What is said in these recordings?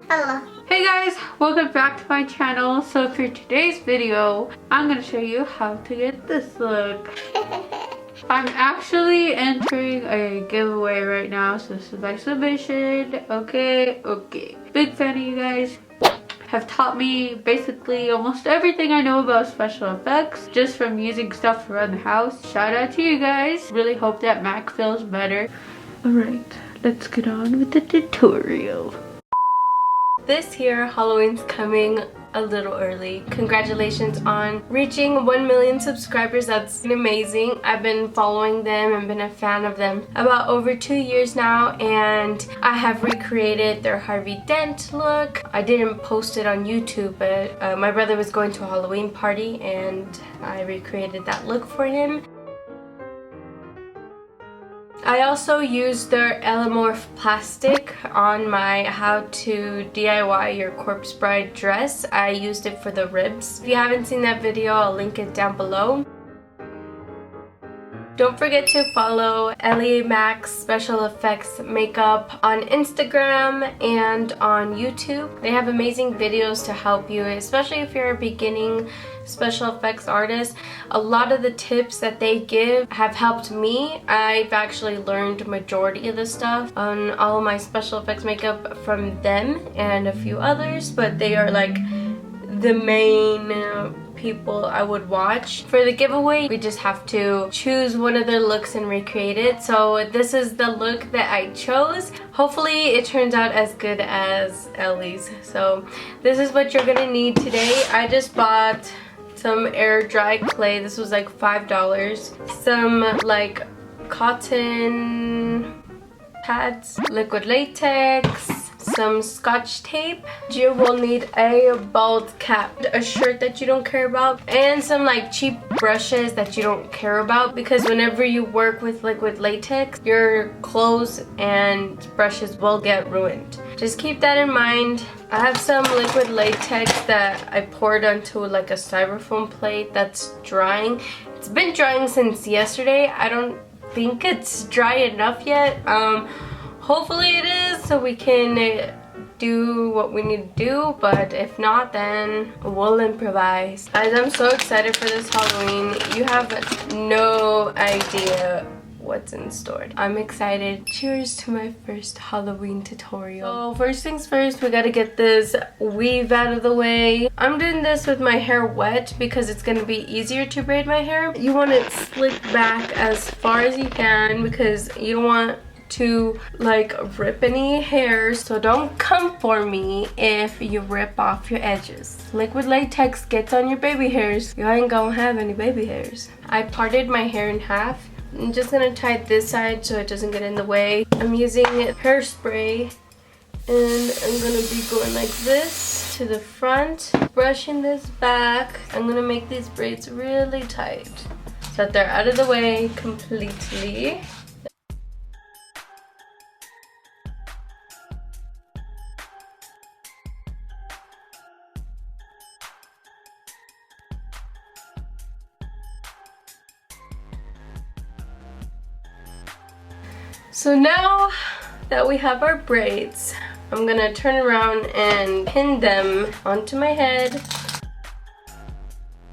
Hello. Hey guys, welcome back to my channel. So for today's video, I'm going to show you how to get this look. I'm actually entering a giveaway right now, so this is my submission. Okay. Big fan of you guys. Have taught me basically almost everything I know about special effects just from using stuff around the house. Shout out to you guys. Really hope that Mac feels better. Alright, let's get on with the tutorial. This year, Halloween's coming a little early. Congratulations on reaching 1 million subscribers. That's amazing. I've been following them and been a fan of them about over 2 years now, and I have recreated their Harvey Dent look. I didn't post it on YouTube, but my brother was going to a Halloween party and I recreated that look for him. I also used their Ellimacssfx on my how to DIY your corpse bride dress. I used it for the ribs. If you haven't seen that video, I'll link it down below. Don't forget to follow Ellimacssfx makeup on Instagram and on YouTube. They have amazing videos to help you, especially if you're a beginning special effects artist. A lot of the tips that they give have helped me. I've actually learned majority of the stuff on all of my special effects makeup from them and a few others, but they are like the main people I would watch. For the giveaway, we just have to choose one of their looks and recreate it. So this is the look that I chose. Hopefully it turns out as good as Ellie's. So this is what you're gonna need today. I just bought some air dry clay. This was like $5. Some like cotton pads, liquid latex, some scotch tape. You will need a bald cap, a shirt that you don't care about, and some like cheap brushes that you don't care about, because whenever you work with liquid latex, your clothes and brushes will get ruined. Just keep that in mind. I have some liquid latex that I poured onto like a styrofoam plate that's drying. It's been drying since yesterday. I don't think it's dry enough yet. Hopefully it is, so we can do what we need to do, but if not, then we'll improvise. Guys, I'm so excited for this Halloween. You have no idea what's in store. I'm excited. Cheers to my first Halloween tutorial. So first things first, we gotta get this weave out of the way. I'm doing this with my hair wet because it's gonna be easier to braid my hair. You want it slicked back as far as you can because you don't want to like rip any hairs, so don't come for me if you rip off your edges. Liquid latex gets on your baby hairs, you ain't gonna have any baby hairs. I parted my hair in half. I'm just gonna tie this side so it doesn't get in the way. I'm using hairspray and I'm gonna be going like this to the front, brushing this back. I'm gonna make these braids really tight so that they're out of the way completely. So now that we have our braids, I'm gonna turn around and pin them onto my head.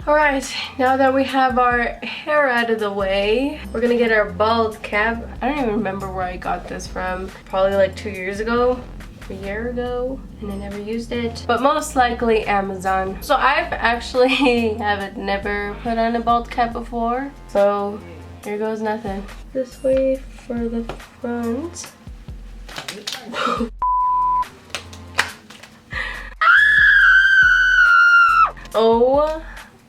Alright, now that we have our hair out of the way, we're gonna get our bald cap. I don't even remember where I got this from. Probably like 2 years ago, a year ago, and I never used it. But most likely Amazon. So I've actually never put on a bald cap before. So here goes nothing. This way for the front. Oh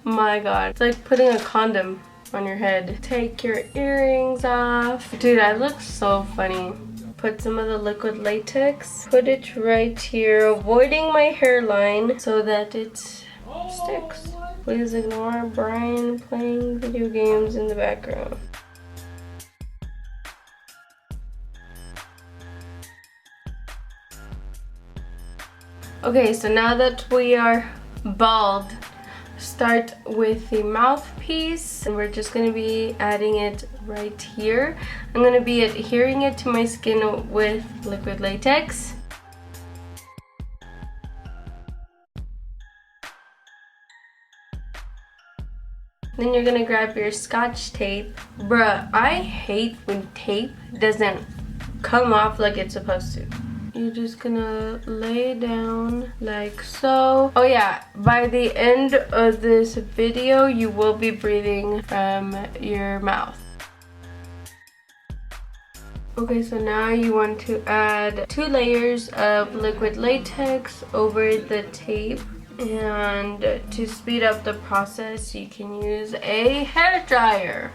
my god. It's like putting a condom on your head. Take your earrings off. Dude, I look so funny. Put some of the liquid latex. Put it right here, avoiding my hairline so that it sticks. Please ignore Brian playing video games in the background. Okay, so now that we are bald, start with the mouthpiece, and we're just going to be adding it right here. I'm going to be adhering it to my skin with liquid latex. Then you're gonna grab your Scotch tape. Bruh, I hate when tape doesn't come off like it's supposed to. You're just gonna lay it down like so. Oh yeah, by the end of this video, you will be breathing from your mouth. Okay, so now you want to add 2 layers of liquid latex over the tape. And to speed up the process, you can use a hair dryer.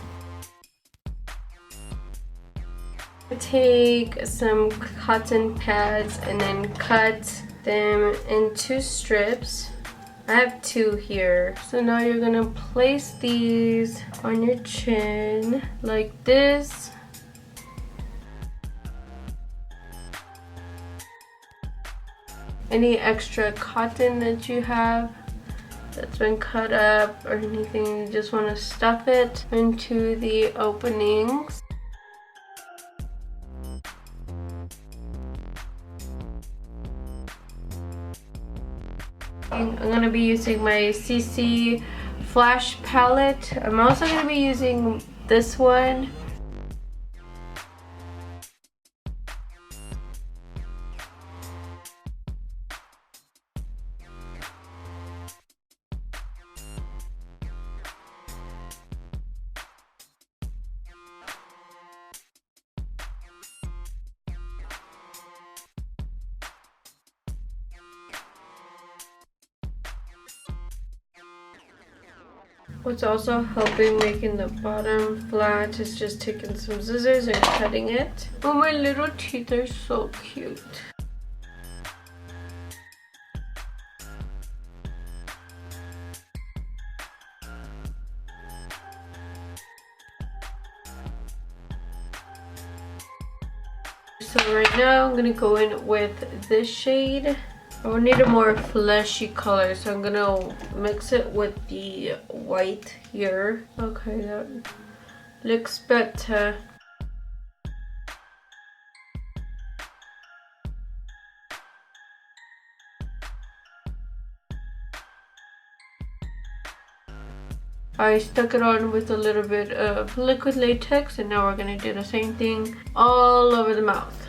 Take some cotton pads and then cut them into strips. I have 2 here. So now you're gonna place these on your chin like this. Any extra cotton that you have that's been cut up or anything, you just want to stuff it into the openings. I'm going to be using my CC Flash palette. I'm also going to be using this one. What's also helping making the bottom flat is just taking some scissors and cutting it. Oh, my little teeth are so cute. So right now I'm gonna go in with this shade. I will need a more fleshy color, so I'm gonna mix it with the white here. Okay, that looks better. I stuck it on with a little bit of liquid latex, and now we're gonna do the same thing all over the mouth.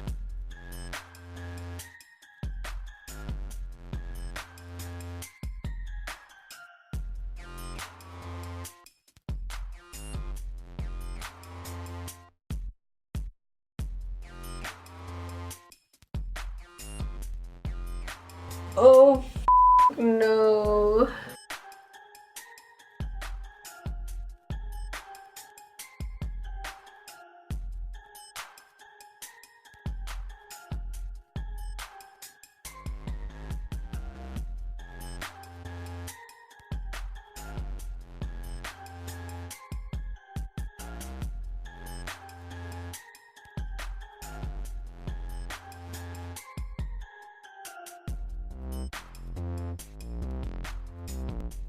Oh, no.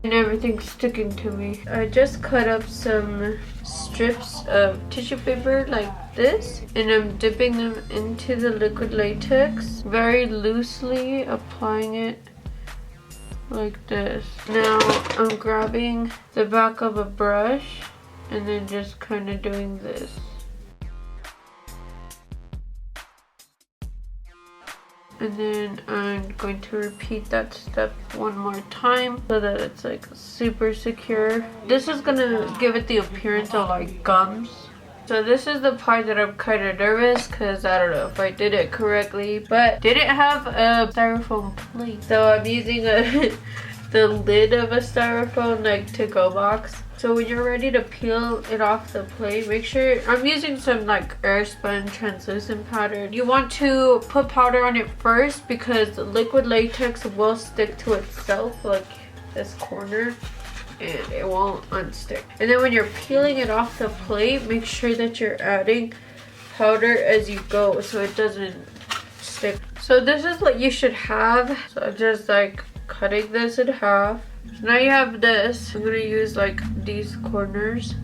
And everything's sticking to me. I just cut up some strips of tissue paper like this, and I'm dipping them into the liquid latex, very loosely applying it like this. Now I'm grabbing the back of a brush and then just kind of doing this. And then I'm going to repeat that step one more time so that it's like super secure. This is gonna give it the appearance of like gums. So this is the part that I'm kind of nervous because I don't know if I did it correctly, but didn't have a styrofoam plate. So I'm using the lid of a styrofoam like to-go box. So when you're ready to peel it off the plate, make sure, I'm using some like airspun translucent powder. You want to put powder on it first because liquid latex will stick to itself, like this corner, and it won't unstick. And then when you're peeling it off the plate, make sure that you're adding powder as you go so it doesn't stick. So this is what you should have. So I'm just like cutting this in half. So now you have this. I'm gonna use like these corners.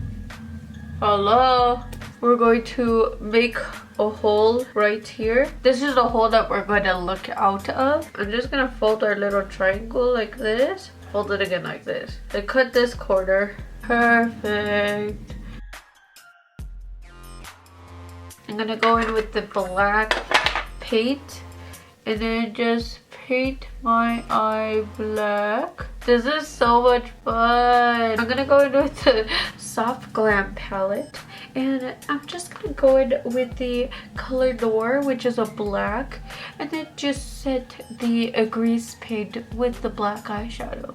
Hello. We're going to make a hole right here. This is the hole that we're going to look out of. I'm just gonna fold our little triangle like this. Fold it again like this. I cut this corner Perfect. I'm gonna go in with the black paint and then just paint my eye black. This is so much fun. I'm gonna go in with the Soft Glam palette and I'm just gonna go in with the color Noir, which is a black, and then just set the grease paint with the black eyeshadow.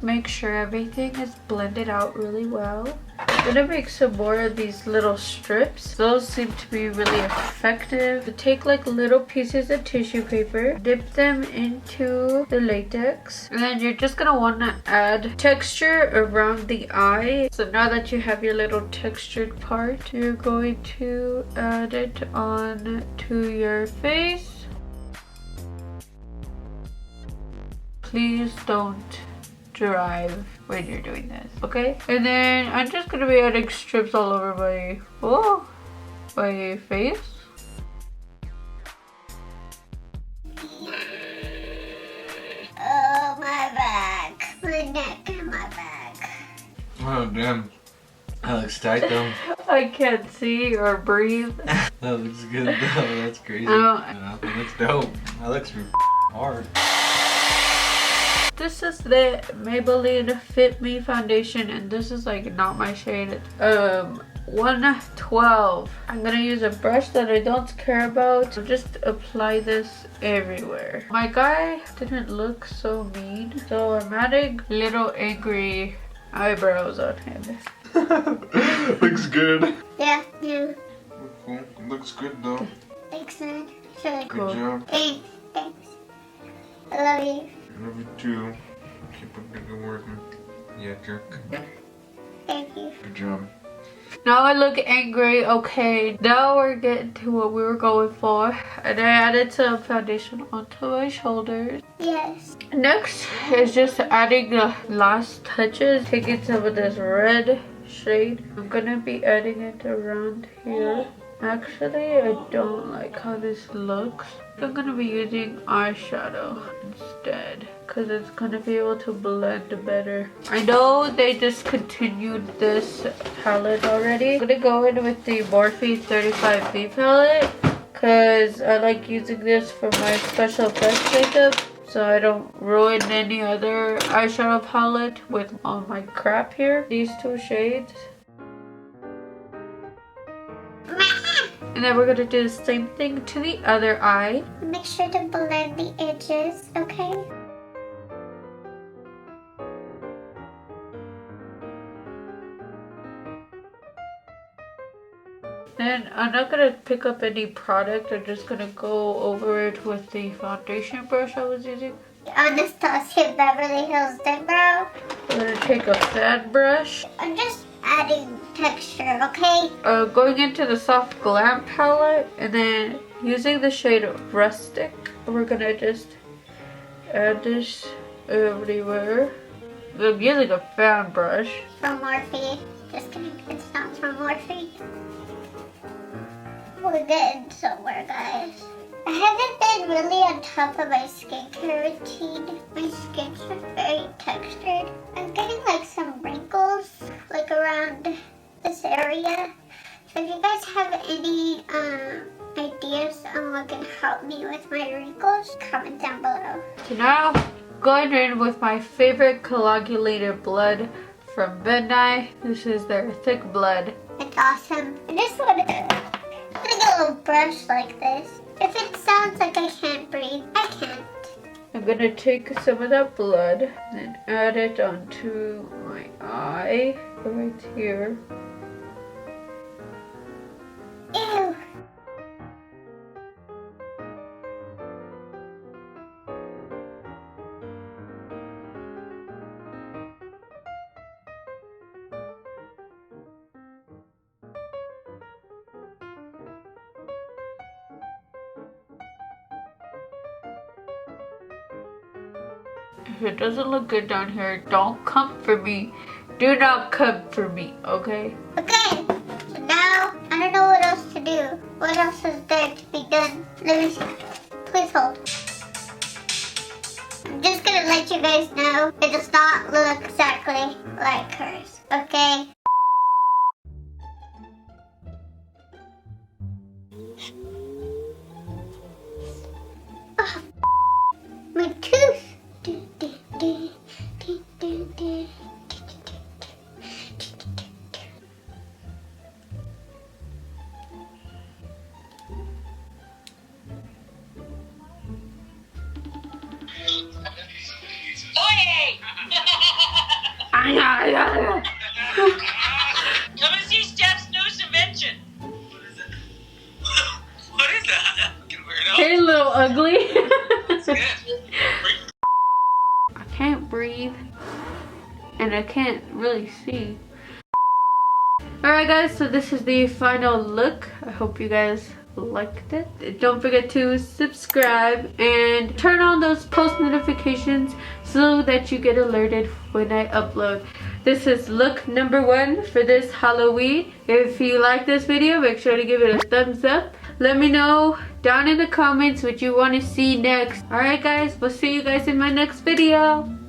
Make sure everything is blended out really well. I'm gonna make some more of these little strips. Those seem to be really effective. So take like little pieces of tissue paper, dip them into the latex, and then you're just gonna want to add texture around the eye. So now that you have your little textured part, you're going to add it on to your face. Please don't drive when you're doing this, okay? And then I'm just gonna be adding strips all over my face. Oh, my back, my neck, and my back. Oh damn, that looks tight though. I can't see or breathe. That looks good though. That's crazy. That looks dope. That looks hard. This is the Maybelline Fit Me foundation, and this is like not my shade. 112. I'm gonna use a brush that I don't care about. So just apply this everywhere. My guy didn't look so mean, so I'm adding little angry eyebrows on him. Looks good. Yeah, yeah. Cool. Looks good though. Thanks, man. Really Cool. Good job. Thanks, thanks. I love you. Love you too. Keep up the good work, man. Yeah, jerk. Thank you. Good job. Now I look angry. Okay, now we're getting to what we were going for. And I added some foundation onto my shoulders. Yes. Next is just adding the last touches. Taking some of this red shade. I'm gonna be adding it around here. Actually, I don't like how this looks. I'm gonna be using eyeshadow instead because it's gonna be able to blend better. I know they discontinued this palette already. I'm gonna go in with the Morphe 35B palette because I like using this for my special effects makeup, so I don't ruin any other eyeshadow palette with all my crap here. These two shades. And then we're gonna do the same thing to the other eye. Make sure to blend the edges, okay? Then I'm not gonna pick up any product. I'm just gonna go over it with the foundation brush I was using. Anastasia Beverly Hills Dip Brow. I'm gonna take a fan brush. I'm just adding texture, okay? Going into the Soft Glam palette and then using the shade Rustic, we're gonna just add this everywhere. I'm using a fan brush. From Morphe. Just kidding, it's not from Morphe. We're getting somewhere, guys. I haven't been really on top of my skincare routine. My skin's very textured. I'm getting like some wrinkles, like around this area. So if you guys have any ideas on what can help me with my wrinkles, comment down below. So now, going in with my favorite coagulated blood from Midnight. This is their thick blood. It's awesome. I just want to get a little brush like this. If it sounds like I can't breathe, I can't. I'm gonna take some of that blood and add it onto my eye right here. Ew. If it doesn't look good down here, don't come for me. Do not come for me, okay? Okay, so now I don't know what else to do. What else is there to be done? Let me see. Please hold. I'm just gonna let let you guys know it does not look exactly like hers, okay? Oh, my tooth. Let me see Steph's newest invention. What is it? What is that? Fucking weirdo. Hey, little ugly. It's good. I can't breathe. And I can't really see. Alright guys, so this is the final look. I hope you guys liked it. Don't forget to subscribe and turn on those post notifications so that you get alerted when I upload. This is look number 1 for this Halloween. If you like this video, make sure to give it a thumbs up. Let me know down in the comments what you want to see next. Alright guys, we'll see you guys in my next video.